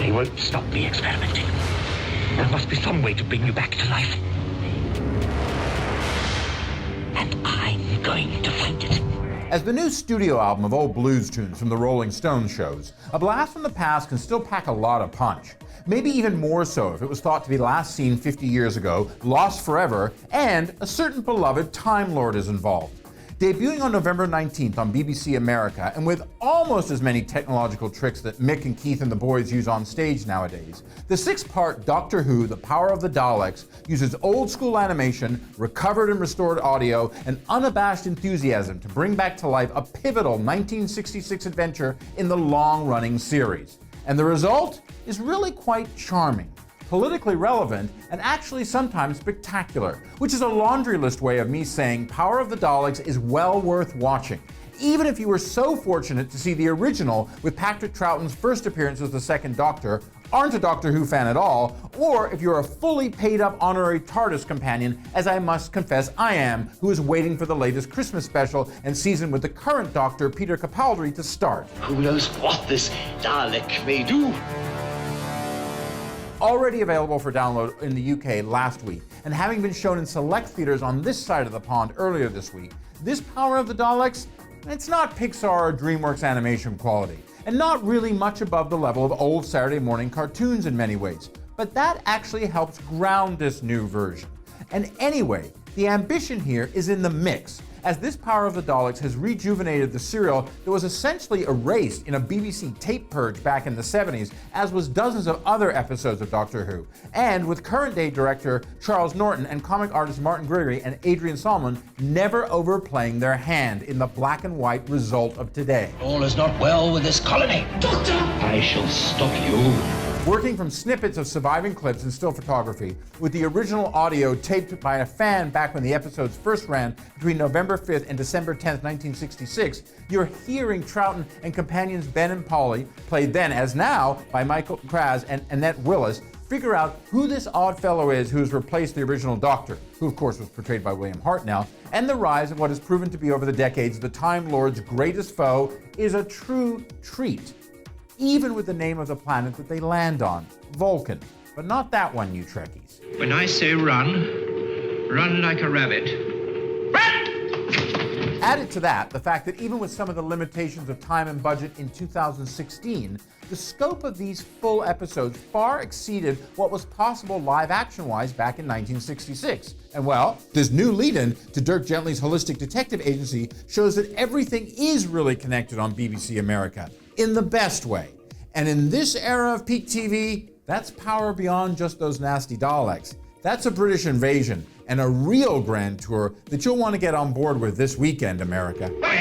They won't stop me experimenting. There must be some way to bring you back to life. And I'm going to find it. As the new studio album of old blues tunes from the Rolling Stones shows, A Blast from the Past can still pack a lot of punch. Maybe even more so if it was thought to be last seen 50 years ago, lost forever, and a certain beloved Time Lord is involved. Debuting on November 19th on BBC America, and with almost as many technological tricks that Mick and Keith and the boys use on stage nowadays, the 6-part Doctor Who, The Power of the Daleks, uses old-school animation, recovered and restored audio, and unabashed enthusiasm to bring back to life a pivotal 1966 adventure in the long-running series. And the result is really quite charming, politically relevant, and actually sometimes spectacular, which is a laundry list way of me saying Power of the Daleks is well worth watching, even if you were so fortunate to see the original with Patrick Troughton's first appearance as the Second Doctor, aren't a Doctor Who fan at all, or if you're a fully paid-up honorary TARDIS companion, as I must confess I am, who is waiting for the latest Christmas special and season with the current Doctor, Peter Capaldi, to start. Who knows what this Dalek may do? Already available for download in the UK last week, and having been shown in select theaters on this side of the pond earlier this week, this Power of the Daleks, it's not Pixar or DreamWorks animation quality, and not really much above the level of old Saturday morning cartoons in many ways, but that actually helps ground this new version. And anyway, the ambition here is in the mix, as this Power of the Daleks has rejuvenated the serial that was essentially erased in a BBC tape purge back in the 70s, as was dozens of other episodes of Doctor Who. And with current-day director Charles Norton and comic artist Martin Gregory and Adrian Salmon never overplaying their hand in the black and white result of today. All is not well with this colony. Doctor! I shall stop you. Working from snippets of surviving clips and still photography, with the original audio taped by a fan back when the episodes first ran between November 5th and December 10th, 1966, you're hearing Troughton and companions Ben and Polly, played then as now by Michael Kraz and Annette Willis, figure out who this odd fellow is who has replaced the original Doctor, who of course was portrayed by William Hartnell, and the rise of what has proven to be over the decades the Time Lord's greatest foe is a true treat. Even with the name of the planet that they land on, Vulcan. But not that one, you Trekkies. When I say run, run like a rabbit. Run! Added to that, the fact that even with some of the limitations of time and budget in 2016, the scope of these full episodes far exceeded what was possible live action-wise back in 1966. And well, this new lead-in to Dirk Gently's holistic detective agency shows that everything is really connected on BBC America, in the best way. And in this era of peak TV, that's power beyond just those nasty Daleks. That's a British invasion and a real grand tour that you'll want to get on board with this weekend, America. Well,